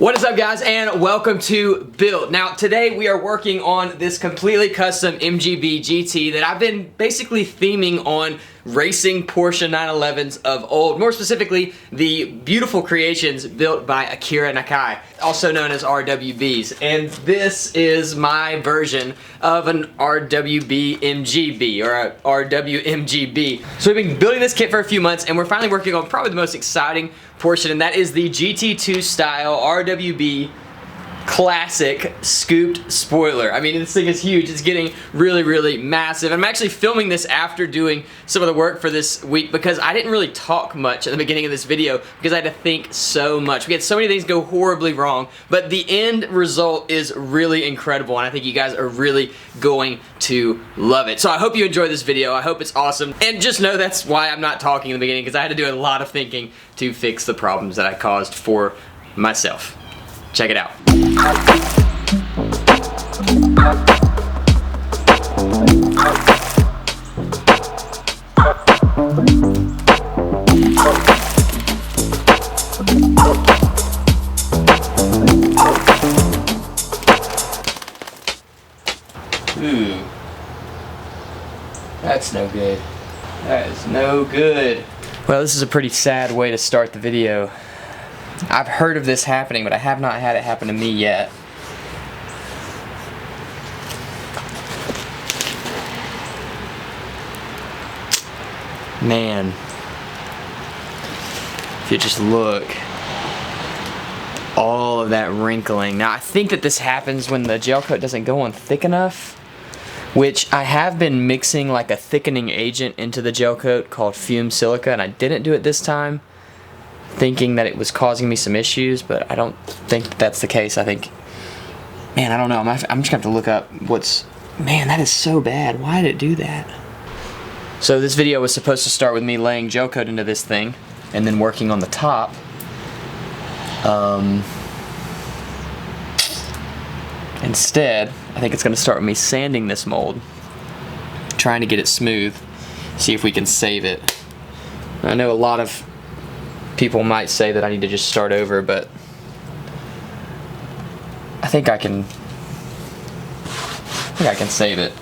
What is up, guys, and welcome to Built. Now today we are working on this completely custom MGB GT that I've been basically theming on racing Porsche 911s of old, more specifically the beautiful creations built by Akira Nakai, also known as RWBs. And this is my version of an RWMGB or a RWMGB. So we've been building this kit for a few months and we're finally working on probably the most exciting portion, and that is the GT2 style RWB classic scooped spoiler. I mean, this thing is huge. It's getting really massive. I'm actually filming this after doing some of the work for this week because I didn't really talk much at the beginning of this video because I had to think so much. We had so many things go horribly wrong, but the end result is really incredible and I think you guys are really going to love it. So I hope you enjoy this video. I hope it's awesome, and just know that's why I'm not talking in the beginning, because I had to do a lot of thinking to fix the problems that I caused for myself. Check it out. Ooh. That's no good. That is no good. Well, this is a pretty sad way to start the video. I've heard of this happening, but I have not had it happen to me yet. Man, if you just look, all of that wrinkling. Now I think that this happens when the gel coat doesn't go on thick enough, which I have been mixing like a thickening agent into the gel coat called fume silica, and I didn't do it this time, thinking that it was causing me some issues, but I don't think that that's the case. I think, man, I don't know. I'm just gonna have to look up what's, man, that is so bad. Why did it do that? So this video was supposed to start with me laying gel coat into this thing and then working on the top. Instead, I think it's gonna start with me sanding this mold, trying to get it smooth, see if we can save it. I know a lot of people might say that I need to just start over, but I think I can save it.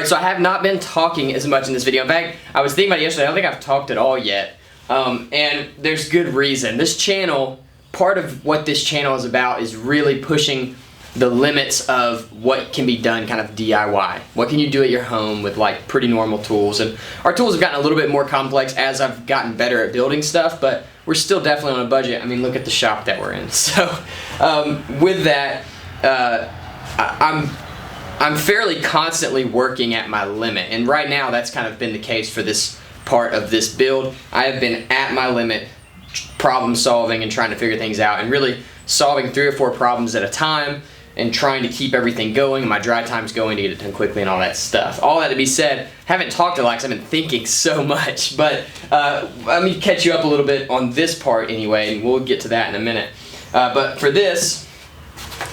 Alright, so I have not been talking as much in this video. In fact, I was thinking about it yesterday, I don't think I've talked at all yet. And there's good reason. This channel, part of what this channel is about is really pushing the limits of what can be done kind of DIY. What can you do at your home with like pretty normal tools? And our tools have gotten a little bit more complex as I've gotten better at building stuff, but we're still definitely on a budget. I mean, look at the shop that we're in. So with that, I'm fairly constantly working at my limit, and right now that's kind of been the case for this part of this build. I have been at my limit problem solving and trying to figure things out and really solving 3 or 4 problems at a time and trying to keep everything going and my dry times going to get it done quickly and all that stuff. All that to be said, haven't talked a lot because I've been thinking so much, but let me catch you up a little bit on this part anyway, and we'll get to that in a minute. But for this,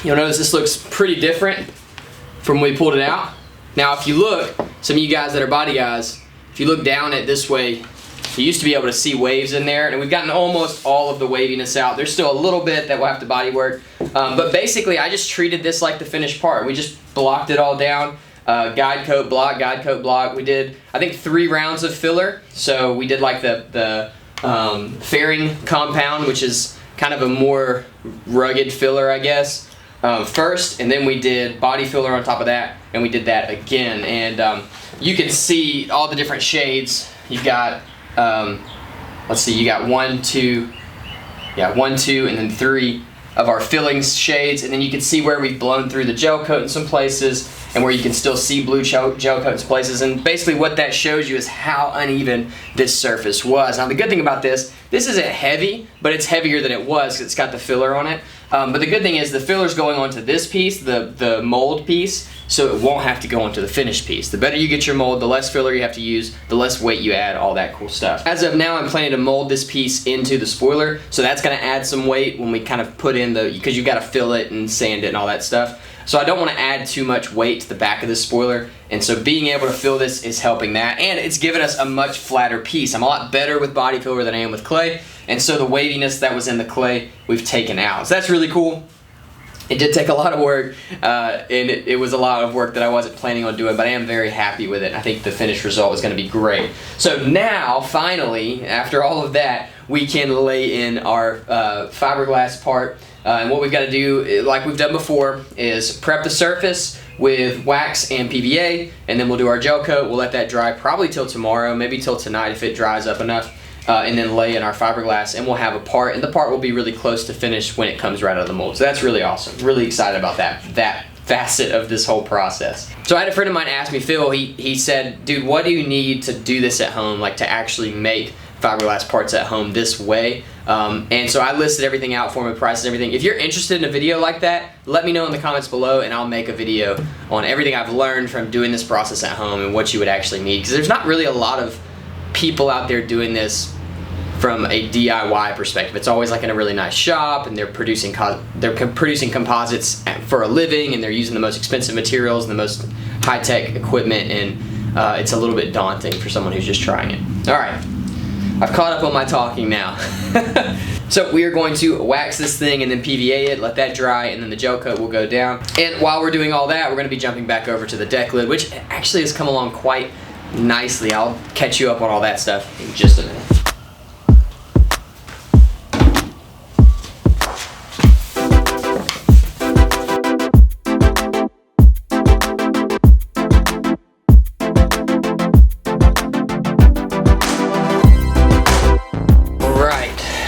you'll notice this looks pretty different from when we pulled it out. Now if you look, some of you guys that are body guys, if you look down it this way, you used to be able to see waves in there, and we've gotten almost all of the waviness out. There's still a little bit that we'll have to body work, but basically I just treated this like the finished part. We just blocked it all down, guide coat block. We did, I think, 3 rounds of filler. So we did like the fairing compound, which is kind of a more rugged filler, I guess, first, and then we did body filler on top of that, and we did that again. And you can see all the different shades. You've got let's see, you got 1, 2, and then 3 of our filling shades, and then you can see where we've blown through the gel coat in some places and where you can still see blue gel coat in some places. And basically what that shows you is how uneven this surface was. Now the good thing about this isn't heavy, but it's heavier than it was because it's got the filler on it. But the good thing is the filler's going onto this piece, the mold piece, so it won't have to go onto the finished piece. The better you get your mold, the less filler you have to use, the less weight you add, all that cool stuff. As of now, I'm planning to mold this piece into the spoiler, so that's gonna add some weight when we kind of put in because you gotta fill it and sand it and all that stuff. So I don't want to add too much weight to the back of this spoiler, and so being able to fill this is helping that, and it's given us a much flatter piece. I'm a lot better with body filler than I am with clay, and so the waviness that was in the clay we've taken out. So that's really cool. It did take a lot of work, and it was a lot of work that I wasn't planning on doing, but I am very happy with it. I think the finished result is going to be great. So now, finally, after all of that, we can lay in our fiberglass part. And what we've got to do, like we've done before, is prep the surface with wax and PVA, and then we'll do our gel coat. We'll let that dry probably till tomorrow, maybe till tonight if it dries up enough, and then lay in our fiberglass, and we'll have a part, and the part will be really close to finish when it comes right out of the mold. So that's really awesome. Really excited about that facet of this whole process. So I had a friend of mine ask me, Phil, he said, dude, what do you need to do this at home, like to actually make fiberglass parts at home this way? And so I listed everything out for him, prices and everything. If you're interested in a video like that, let me know in the comments below, and I'll make a video on everything I've learned from doing this process at home and what you would actually need, because there's not really a lot of people out there doing this from a DIY perspective. It's always like in a really nice shop, and they're producing composites for a living, and they're using the most expensive materials and the most high-tech equipment, and it's a little bit daunting for someone who's just trying it. All right, I've caught up on my talking now. So we are going to wax this thing and then PVA it, let that dry, and then the gel coat will go down. And while we're doing all that, we're going to be jumping back over to the deck lid, which actually has come along quite nicely. I'll catch you up on all that stuff in just a minute.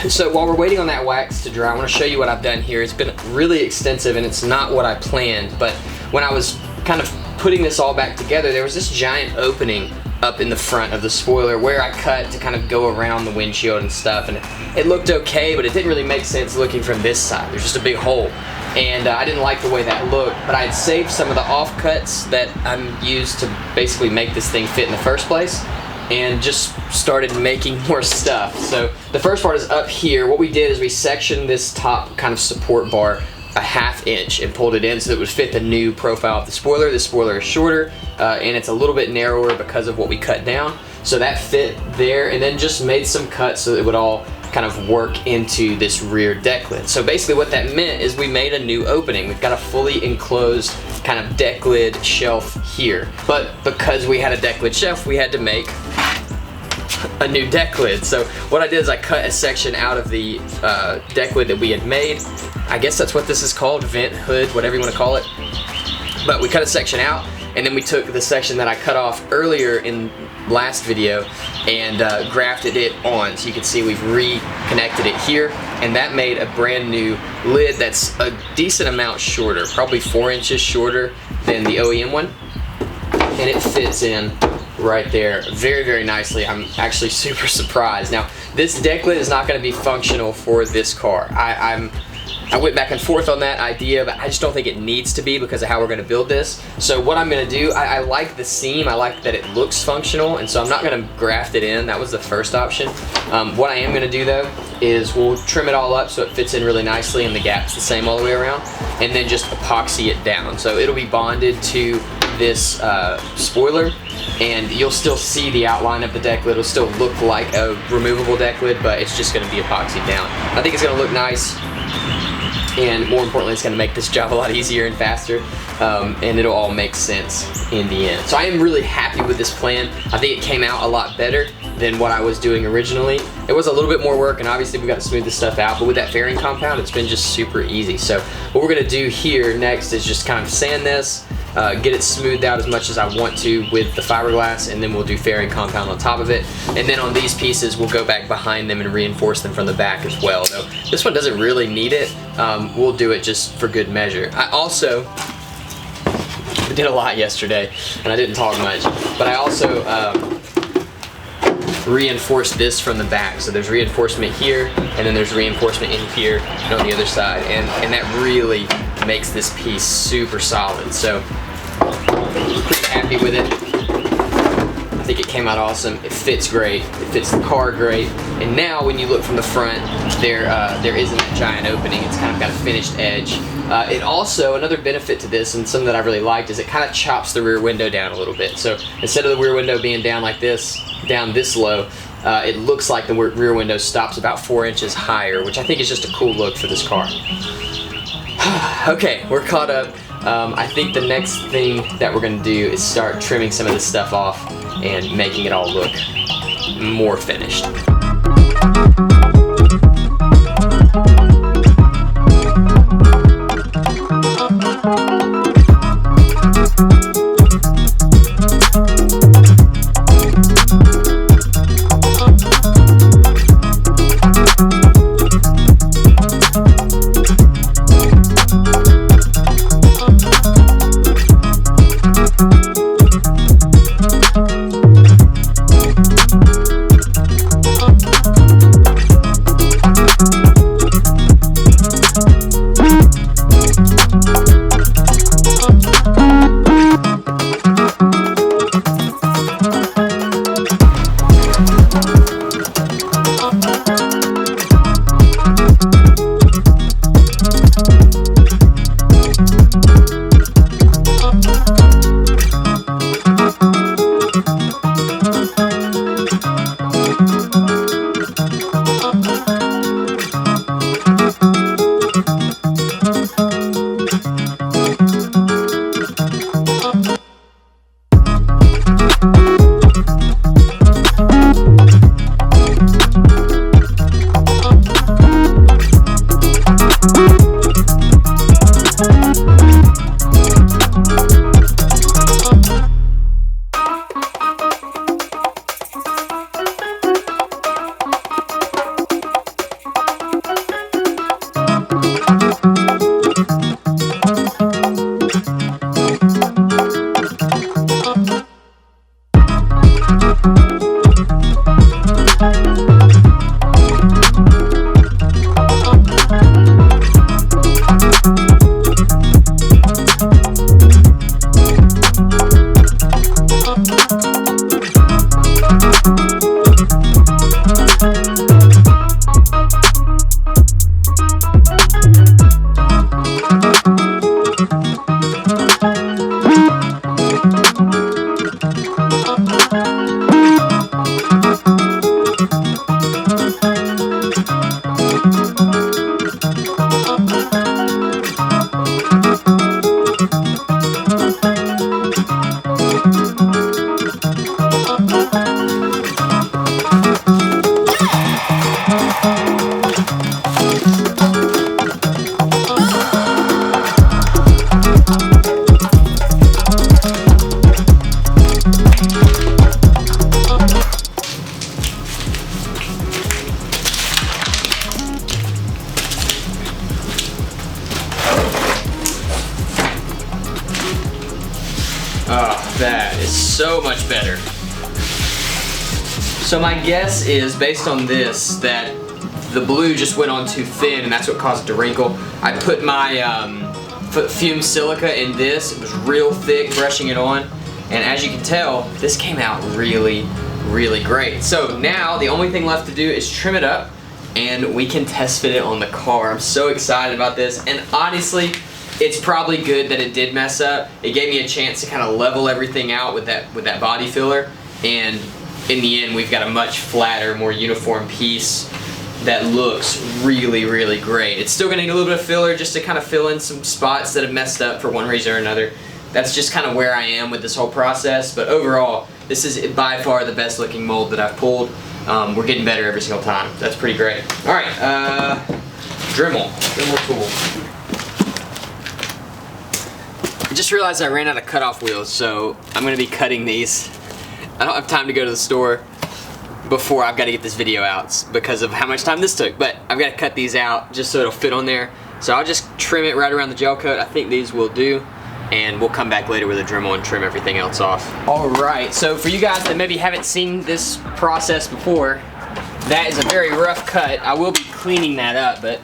So while we're waiting on that wax to dry, I want to show you what I've done here. It's been really extensive, and it's not what I planned, but when I was kind of putting this all back together, there was this giant opening up in the front of the spoiler where I cut to kind of go around the windshield and stuff, and it looked okay, but it didn't really make sense looking from this side. There's just a big hole, and I didn't like the way that looked, but I had saved some of the offcuts that I'm used to basically make this thing fit in the first place, and just started making more stuff. So the first part is up here. What we did is we sectioned this top kind of support bar a 1/2 inch and pulled it in so that it would fit the new profile of the spoiler. The spoiler is shorter and it's a little bit narrower because of what we cut down. So that fit there, and then just made some cuts so that it would all kind of work into this rear deck lid. So basically what that meant is we made a new opening. We've got a fully enclosed kind of deck lid shelf here. But because we had a deck lid shelf, we had to make a new deck lid. So what I did is I cut a section out of the deck lid that we had made. I guess that's what this is called, vent, hood, whatever you want to call it. But we cut a section out, and then we took the section that I cut off earlier in last video and grafted it on. So you can see we've reconnected it here, and that made a brand new lid that's a decent amount shorter, probably 4 inches shorter than the OEM one, and it fits in right there very, very nicely. I'm actually super surprised. Now, this deck lid is not going to be functional for this car. I went back and forth on that idea, but I just don't think it needs to be because of how we're going to build this. So what I'm going to do, I like the seam, I like that it looks functional, and so I'm not going to graft it in. That was the first option. What I am going to do though is we'll trim it all up so it fits in really nicely and the gap's the same all the way around, and then just epoxy it down. So it'll be bonded to this spoiler, and you'll still see the outline of the deck lid. It'll still look like a removable deck lid, but it's just going to be epoxied down. I think it's going to look nice, and more importantly, it's going to make this job a lot easier and faster, and it'll all make sense in the end. So I am really happy with this plan. I think it came out a lot better than what I was doing originally. It was a little bit more work, and obviously we got to smooth this stuff out, but with that fairing compound, it's been just super easy. So what we're going to do here next is just kind of sand this, get it smoothed out as much as I want to with the fiberglass, and then we'll do fairing compound on top of it. And then on these pieces, we'll go back behind them and reinforce them from the back as well. Though this one doesn't really need it. We'll do it just for good measure. I also did a lot yesterday, and I didn't talk much, but I also reinforced this from the back. So there's reinforcement here, and then there's reinforcement in here and on the other side, and that really makes this piece super solid. So pretty happy with it. I think it came out awesome. It fits great. It fits the car great. And now when you look from the front, there isn't a giant opening. It's kind of got a finished edge. It also, another benefit to this, and something that I really liked, is it kind of chops the rear window down a little bit. So instead of the rear window being down like this, down this low, it looks like the rear window stops about 4 inches higher, which I think is just a cool look for this car. Okay, we're caught up. I think the next thing that we're going to do is start trimming some of this stuff off and making it all look more finished. So my guess is, based on this, that the blue just went on too thin and that's what caused it to wrinkle. I put my fumed silica in this. It was real thick, brushing it on. And as you can tell, this came out really, really great. So now the only thing left to do is trim it up and we can test fit it on the car. I'm so excited about this, and honestly, it's probably good that it did mess up. It gave me a chance to kind of level everything out with that body filler, and in the end we've got a much flatter, more uniform piece that looks really, really great. It's still gonna need a little bit of filler just to kind of fill in some spots that have messed up for one reason or another. That's just kind of where I am with this whole process, but overall, this is by far the best looking mold that I've pulled. We're getting better every single time. That's pretty great. All right, Dremel tool. I just realized I ran out of cutoff wheels, so I'm gonna be cutting these. I don't have time to go to the store before I've got to get this video out because of how much time this took, but I've got to cut these out just so it'll fit on there. So I'll just trim it right around the gel coat. I think these will do, and we'll come back later with a Dremel and trim everything else off. All right, so for you guys that maybe haven't seen this process before, that is a very rough cut. I will be cleaning that up, but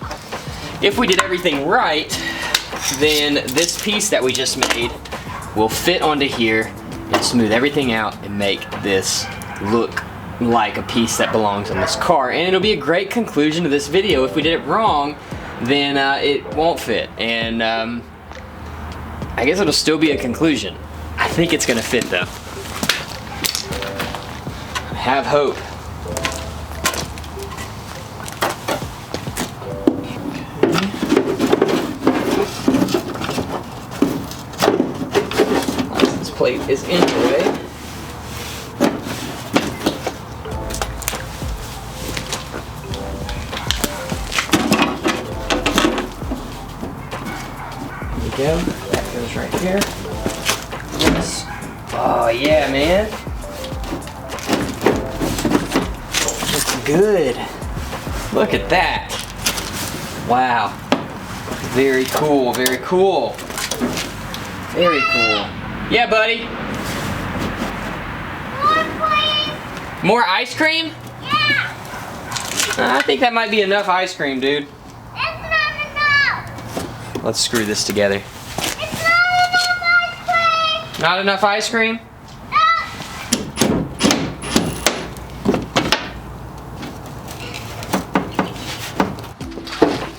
if we did everything right, then this piece that we just made will fit onto here and smooth everything out and make this look like a piece that belongs on this car. And it'll be a great conclusion to this video. If we did it wrong, then it won't fit. And I guess it'll still be a conclusion. I think it's gonna fit though. Have hope. License plate is in the way. Go. That goes right here. Yes. Oh yeah, man. Looks good. Look at that. Wow. Very cool, very cool. Very cool. Yeah, buddy. More ice cream? Yeah. I think that might be enough ice cream, dude. Let's screw this together. It's not enough ice cream! Not enough ice cream?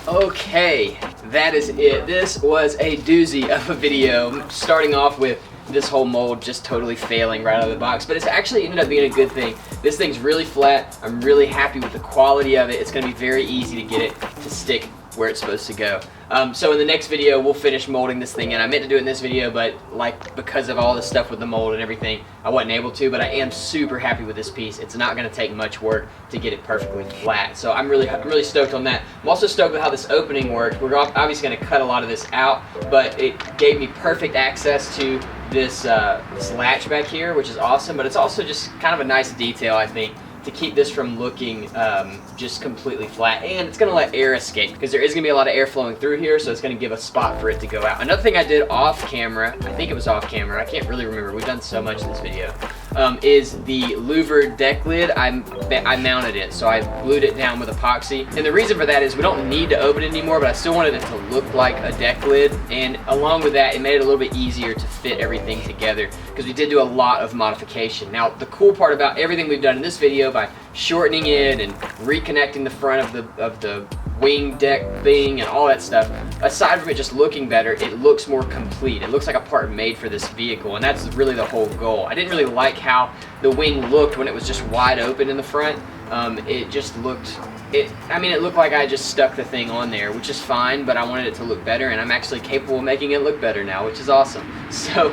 No. Okay, that is it. This was a doozy of a video, starting off with this whole mold just totally failing right out of the box, but it's actually ended up being a good thing. This thing's really flat. I'm really happy with the quality of it. It's gonna be very easy to get it to stick where it's supposed to go. So in the next video, we'll finish molding this thing in. I meant to do it in this video, but because of all the stuff with the mold and everything, I wasn't able to, but I am super happy with this piece. It's not gonna take much work to get it perfectly flat. So I'm really stoked on that. I'm also stoked with how this opening worked. We're obviously gonna cut a lot of this out, but it gave me perfect access to this latch back here, which is awesome, but it's also just kind of a nice detail, I think, to keep this from looking just completely flat, and it's gonna let air escape because there is gonna be a lot of air flowing through here, so it's gonna give a spot for it to go out. Another thing I did off camera, I think it was off camera, I can't really remember, we've done so much in this video, is the louvered deck lid. I mounted it, so I glued it down with epoxy, and the reason for that is we don't need to open it anymore, but I still wanted it to look like a deck lid, and along with that, it made it a little bit easier to fit everything together because we did do a lot of modification. Now, the cool part about everything we've done in this video, by shortening it and reconnecting the front of the wing deck thing and all that stuff, aside from it just looking better, it looks more complete. It looks like a part made for this vehicle, and that's really the whole goal. I didn't really like how the wing looked when it was just wide open in the front. It just looked, it looked like I just stuck the thing on there, which is fine, but I wanted it to look better, and I'm actually capable of making it look better now, which is awesome. So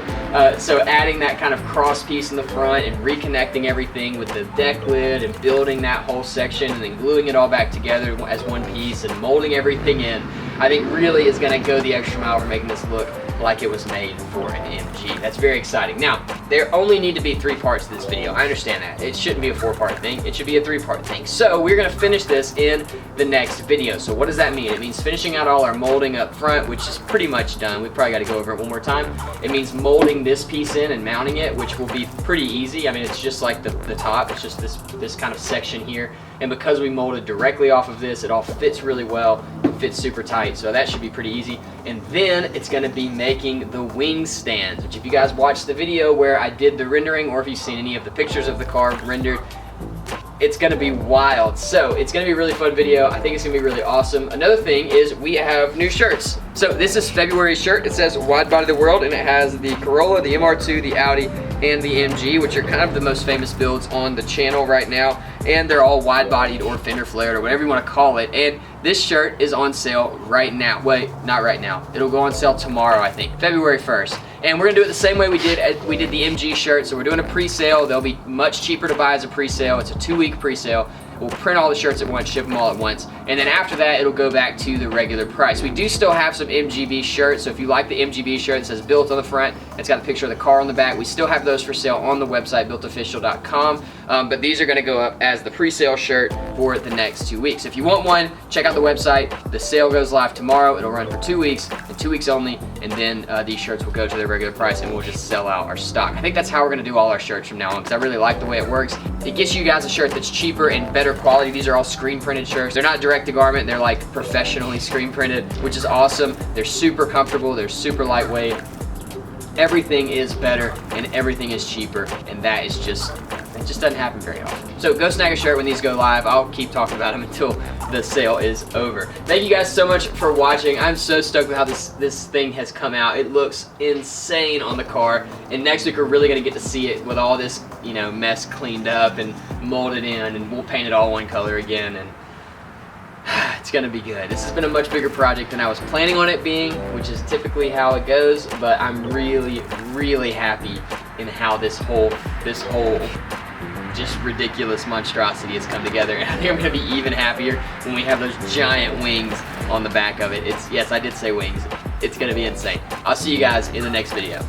adding that kind of cross piece in the front and reconnecting everything with the deck lid and building that whole section and then gluing it all back together as one piece and molding everything in, I think really is gonna go the extra mile for making this look like it was made for an MG. That's very exciting. Now, there only need to be 3 parts to this video. I understand that. It shouldn't be a 4-part thing. It should be a 3-part thing. So we're gonna finish this in the next video. So what does that mean? It means finishing out all our molding up front, which is pretty much done. We probably gotta go over it one more time. It means molding this piece in and mounting it, which will be pretty easy. I mean, it's just like the top. It's just this kind of section here. And because we molded directly off of this, it all fits really well. It fits super tight, so that should be pretty easy. And then it's gonna be making the wing stands, which if you guys watched the video where I did the rendering, or if you've seen any of the pictures of the car rendered, it's gonna be wild. So it's gonna be a really fun video. I think it's gonna be really awesome. Another thing is we have new shirts. So this is February's shirt. It says Wide Body of the World, and it has the Corolla, the MR2, the Audi, and the MG, which are kind of the most famous builds on the channel right now. And they're all wide bodied or fender flared or whatever you want to call it. And this shirt is on sale right now. Wait, not right now. It'll go on sale tomorrow, I think, February 1st. And we're gonna do it the same way we did the MG shirt. So we're doing a pre-sale. They'll be much cheaper to buy as a pre-sale. It's a 2-week pre-sale. We'll print all the shirts at once, ship them all at once, and then after that, it'll go back to the regular price. We do still have some MGB shirts, so if you like the MGB shirt that says Built on the front, it's got a picture of the car on the back, we still have those for sale on the website, builtofficial.com, but these are gonna go up as the pre-sale shirt for the next 2 weeks. If you want one, check out the website. The sale goes live tomorrow. It'll run for 2 weeks, and 2 weeks only, and then these shirts will go to their regular price, and we'll just sell out our stock. I think that's how we're gonna do all our shirts from now on, because I really like the way it works. It gets you guys a shirt that's cheaper and better quality. These are all screen printed shirts. They're not direct to garment. They're like professionally screen printed, which is awesome. They're super comfortable. They're super lightweight. Everything is better and everything is cheaper, and that is just, it just doesn't happen very often. So go snag a shirt when these go live. I'll keep talking about them until the sale is over. Thank you guys so much for watching. I'm so stoked with how this thing has come out. It looks insane on the car, and next week we're really gonna get to see it with all this, you know, mess cleaned up and molded in, and we'll paint it all one color again, and it's gonna be good. This has been a much bigger project than I was planning on it being, which is typically how it goes, but I'm really, really happy in how this whole just ridiculous monstrosity has come together. And I think I'm gonna be even happier when we have those giant wings on the back of it. Yes, I did say wings. It's gonna be insane. I'll see you guys in the next video.